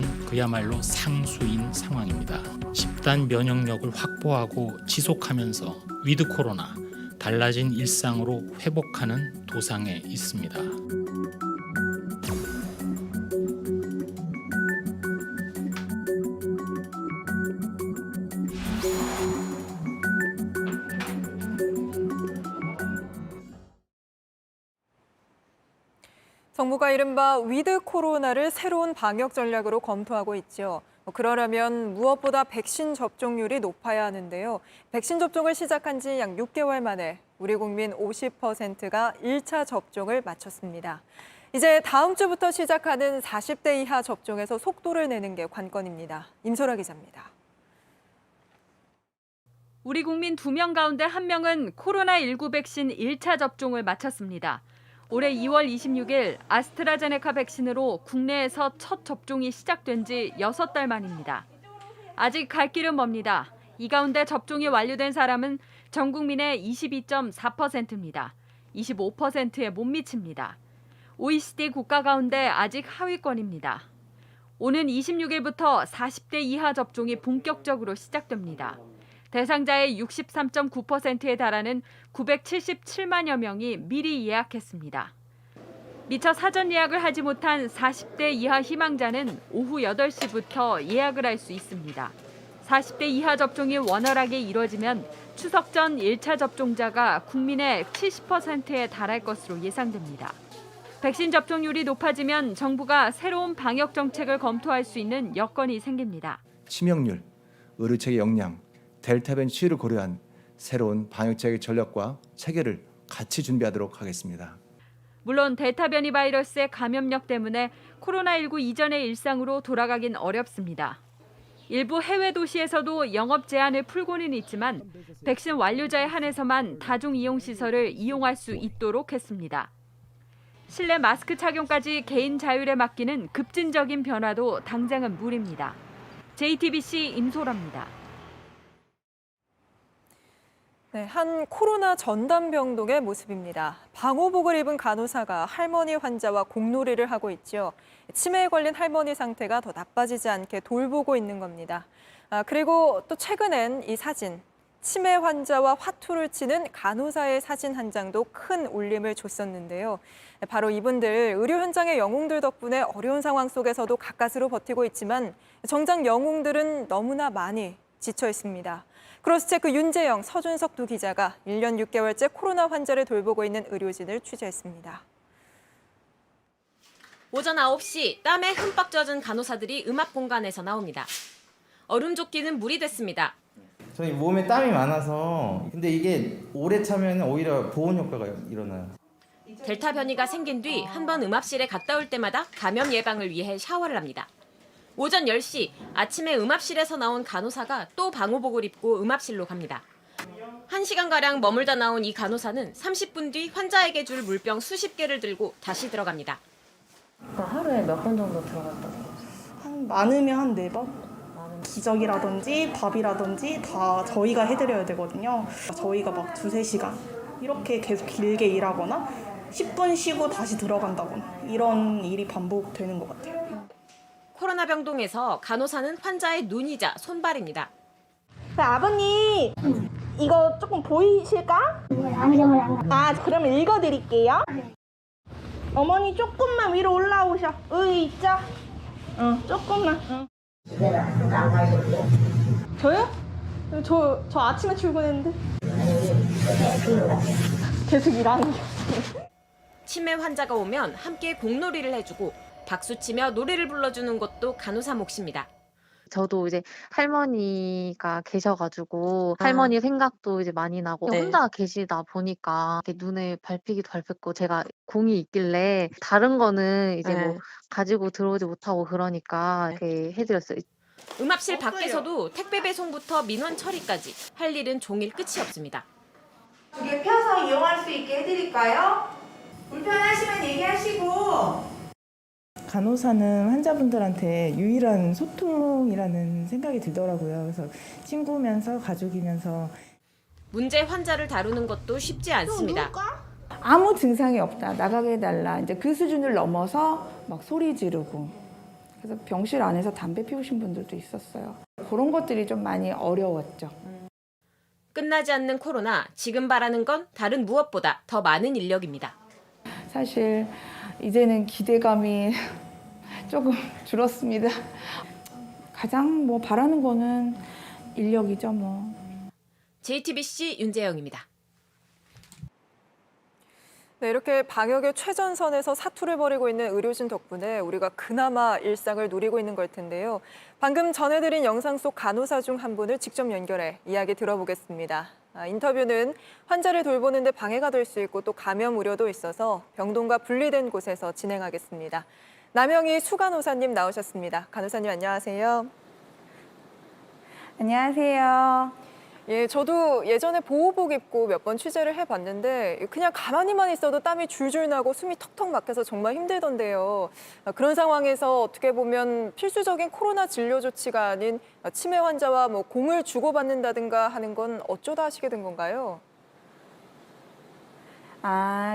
경우는 그야말로 상수인 상황입니다. 집단 면역력을 확보하고 지속하면서 위드 코로나, 달라진 일상으로 회복하는 도상에 있습니다. 정부가 이른바 위드 코로나를 새로운 방역 전략으로 검토하고 있죠. 그러려면 무엇보다 백신 접종률이 높아야 하는데요. 백신 접종을 시작한 지 약 6개월 만에 우리 국민 50%가 1차 접종을 마쳤습니다. 이제 다음 주부터 시작하는 40대 이하 접종에서 속도를 내는 게 관건입니다. 임소라 기자입니다. 우리 국민 2명 가운데 1명은 코로나19 백신 1차 접종을 마쳤습니다. 올해 2월 26일 아스트라제네카 백신으로 국내에서 첫 접종이 시작된 지 6달 만입니다. 아직 갈 길은 멉니다. 이 가운데 접종이 완료된 사람은 전 국민의 22.4%입니다. 25%에 못 미칩니다. OECD 국가 가운데 아직 하위권입니다. 오는 26일부터 40대 이하 접종이 본격적으로 시작됩니다. 대상자의 63.9%에 달하는 977만여 명이 미리 예약했습니다. 미처 사전 예약을 하지 못한 40대 이하 희망자는 오후 8시부터 예약을 할 수 있습니다. 40대 이하 접종이 원활하게 이뤄지면 추석 전 1차 접종자가 국민의 70%에 달할 것으로 예상됩니다. 백신 접종률이 높아지면 정부가 새로운 방역 정책을 검토할 수 있는 여건이 생깁니다. 치명률, 의료체계 역량, 델타 변이 추이를 고려한 새로운 방역체계 전략과 체계를 같이 준비하도록 하겠습니다. 물론 델타 변이 바이러스의 감염력 때문에 코로나19 이전의 일상으로 돌아가긴 어렵습니다. 일부 해외 도시에서도 영업 제한을 풀고는 있지만 백신 완료자에 한해서만 다중 이용 시설을 이용할 수 있도록 했습니다. 실내 마스크 착용까지 개인 자율에 맡기는 급진적인 변화도 당장은 무리입니다. JTBC 임소라입니다. 네, 한 코로나 전담병동의 모습입니다. 방호복을 입은 간호사가 할머니 환자와 공놀이를 하고 있죠. 치매에 걸린 할머니 상태가 더 나빠지지 않게 돌보고 있는 겁니다. 그리고 또 최근엔 이 사진, 치매 환자와 화투를 치는 간호사의 사진 한 장도 큰 울림을 줬었는데요. 바로 이분들, 의료 현장의 영웅들 덕분에 어려운 상황 속에서도 가까스로 버티고 있지만 정작 영웅들은 너무나 많이 지쳐 있습니다. 크로스체크 윤재영, 서준석 두 기자가 1년 6개월째 코로나 환자를 돌보고 있는 의료진을 취재했습니다. 오전 9시 땀에 흠뻑 젖은 간호사들이 음압 공간에서 나옵니다. 얼음조끼는 물이 됐습니다. 저희 몸에 땀이 많아서 근데 이게 오래 차면 오히려 보온 효과가 일어나요. 델타 변이가 생긴 뒤 한 번 음압실에 갔다 올 때마다 감염 예방을 위해 샤워를 합니다. 오전 10시 아침에 음압실에서 나온 간호사가 또 방호복을 입고 음압실로 갑니다. 1시간가량 머물다 나온 이 간호사는 30분 뒤 환자에게 줄 물병 수십 개를 들고 다시 들어갑니다. 하루에 몇 번 정도 들어갔다고? 많으면 한 4번? 기저귀라든지 밥이라든지 다 저희가 해드려야 되거든요. 저희가 막 2-3시간 이렇게 계속 길게 일하거나 10분 쉬고 다시 들어간다거나 이런 일이 반복되는 것 같아요. 코로나 병동에서 간호사는 환자의 눈이자 손발입니다. 아버님, 이거 조금 보이실까? 그러면 읽어드릴게요. 어머니 조금만 위로 올라오셔. 있죠? 조금만. 저요? 저 아침에 출근했는데. 계속 일하는 게. 치매 환자가 오면 함께 공놀이를 해주고 박수치며 노래를 불러주는 것도 간호사 몫입니다. 저도 이제 할머니가 계셔가지고 할머니 생각도 이제 많이 나고 혼자 계시다 보니까 이렇게 눈에 밟히기도 밟혔고 제가 공이 있길래 다른 거는 이제 뭐 가지고 들어오지 못하고 그러니까 이렇게 해드렸어요. 음압실 밖에서도 택배 배송부터 민원 처리까지 할 일은 종일 끝이 없습니다. 2개 펴서 이용할 수 있게 해드릴까요? 불편하시면 얘기하시고. 간호사는 환자분들한테 유일한 소통이라는 생각이 들더라고요. 그래서 친구면서 가족이면서 문제 환자를 다루는 것도 쉽지 않습니다. 아무 증상이 없다, 나가게 해달라. 이제 그 수준을 넘어서 막 소리 지르고 그래서 병실 안에서 담배 피우신 분들도 있었어요. 그런 것들이 좀 많이 어려웠죠. 끝나지 않는 코로나, 지금 바라는 건 다른 무엇보다 더 많은 인력입니다. 사실 이제는 기대감이 조금 줄었습니다. 가장 바라는 거는 인력이죠, JTBC 윤재영입니다. 네, 이렇게 방역의 최전선에서 사투를 벌이고 있는 의료진 덕분에 우리가 그나마 일상을 누리고 있는 걸 텐데요. 방금 전해드린 영상 속 간호사 중 한 분을 직접 연결해 이야기 들어보겠습니다. 인터뷰는 환자를 돌보는 데 방해가 될 수 있고 또 감염 우려도 있어서 병동과 분리된 곳에서 진행하겠습니다. 남영희 수간호사님 나오셨습니다. 간호사님 안녕하세요. 안녕하세요. 예, 저도 예전에 보호복 입고 몇 번 취재를 해봤는데 그냥 가만히만 있어도 땀이 줄줄 나고 숨이 턱턱 막혀서 정말 힘들던데요. 그런 상황에서 어떻게 보면 필수적인 코로나 진료 조치가 아닌 치매 환자와 공을 주고받는다든가 하는 건 어쩌다 하시게 된 건가요?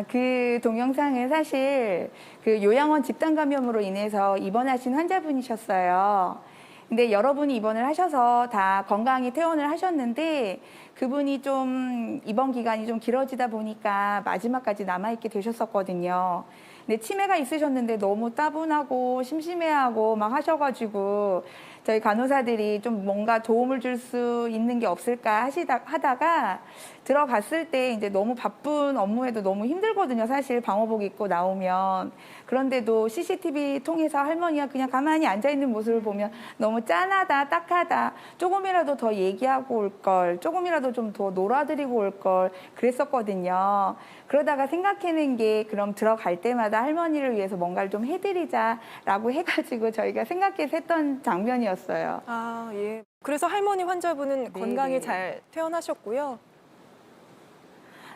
그 동영상은 사실 그 요양원 집단 감염으로 인해서 입원하신 환자분이셨어요. 근데 여러분이 입원을 하셔서 다 건강히 퇴원을 하셨는데 그분이 좀 입원 기간이 좀 길어지다 보니까 마지막까지 남아있게 되셨었거든요. 근데 치매가 있으셨는데 너무 따분하고 심심해하고 막 하셔가지고 저희 간호사들이 좀 뭔가 도움을 줄 수 있는 게 없을까 하다가 들어갔을 때 이제 너무 바쁜 업무에도 너무 힘들거든요. 사실 방호복 입고 나오면. 그런데도 CCTV 통해서 할머니가 그냥 가만히 앉아있는 모습을 보면 너무 짠하다, 딱하다. 조금이라도 더 얘기하고 올 걸, 조금이라도 좀 더 놀아드리고 올 걸 그랬었거든요. 그러다가 생각해낸 게 그럼 들어갈 때마다 할머니를 위해서 뭔가를 좀 해드리자라고 해가지고 저희가 생각해서 했던 장면이었어요. 아, 예. 그래서 할머니 환자분은 건강히 네네. 잘 퇴원하셨고요.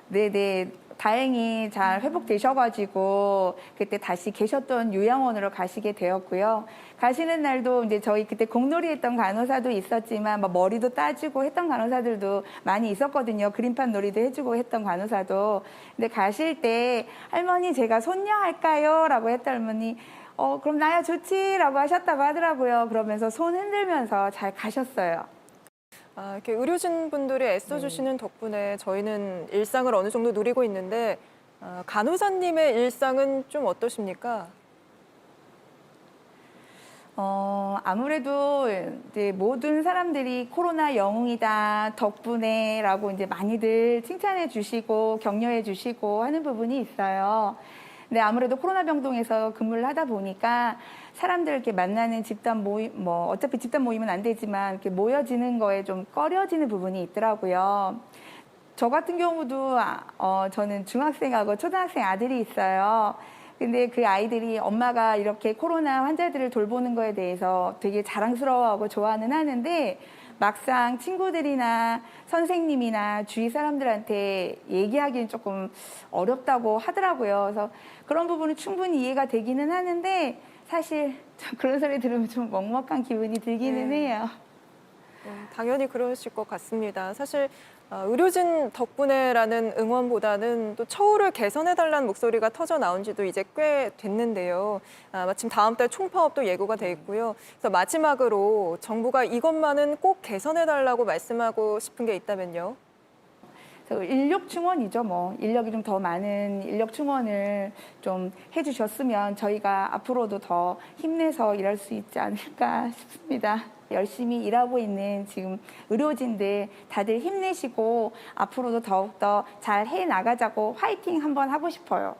네네. 다행히 잘 회복되셔가지고 그때 다시 계셨던 요양원으로 가시게 되었고요. 가시는 날도 이제 저희 그때 공놀이 했던 간호사도 있었지만 머리도 따지고 했던 간호사들도 많이 있었거든요. 그림판 놀이도 해주고 했던 간호사도. 근데 가실 때 할머니 제가 손녀 할까요? 라고 했던 할머니 그럼 나야 좋지 라고 하셨다고 하더라고요. 그러면서 손 흔들면서 잘 가셨어요. 이렇게 의료진 분들이 애써주시는 덕분에 저희는 일상을 어느 정도 누리고 있는데 간호사님의 일상은 좀 어떠십니까? 아무래도 이제 모든 사람들이 코로나 영웅이다 덕분에라고 이제 많이들 칭찬해 주시고 격려해 주시고 하는 부분이 있어요. 근데 아무래도 코로나 병동에서 근무를 하다 보니까 사람들 이렇게 만나는 집단 모임, 어차피 집단 모임은 안 되지만 이렇게 모여지는 거에 좀 꺼려지는 부분이 있더라고요. 저 같은 경우도 저는 중학생하고 초등학생 아들이 있어요. 근데 그 아이들이 엄마가 이렇게 코로나 환자들을 돌보는 거에 대해서 되게 자랑스러워하고 좋아는 하는데 막상 친구들이나 선생님이나 주위 사람들한테 얘기하기는 조금 어렵다고 하더라고요. 그래서 그런 부분은 충분히 이해가 되기는 하는데 사실 그런 소리 들으면 좀 먹먹한 기분이 들기는 해요. 당연히 그러실 것 같습니다. 사실 의료진 덕분에라는 응원보다는 또 처우를 개선해달라는 목소리가 터져 나온 지도 이제 꽤 됐는데요. 마침 다음 달 총파업도 예고가 돼 있고요. 그래서 마지막으로 정부가 이것만은 꼭 개선해달라고 말씀하고 싶은 게 있다면요. 인력 충원이죠. 인력이 좀 더 많은 인력 충원을 좀 해주셨으면 저희가 앞으로도 더 힘내서 일할 수 있지 않을까 싶습니다. 열심히 일하고 있는 지금 의료진들 다들 힘내시고 앞으로도 더욱더 잘 해나가자고 화이팅 한번 하고 싶어요.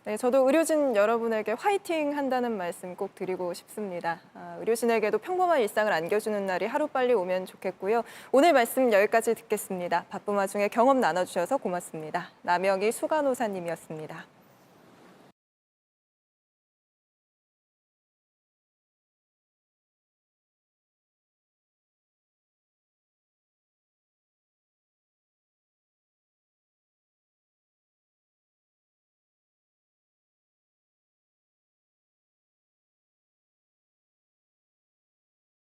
네, 저도 의료진 여러분에게 화이팅 한다는 말씀 꼭 드리고 싶습니다. 의료진에게도 평범한 일상을 안겨주는 날이 하루빨리 오면 좋겠고요. 오늘 말씀 여기까지 듣겠습니다. 바쁜 와중에 경험 나눠주셔서 고맙습니다. 남영희 수간호사님이었습니다.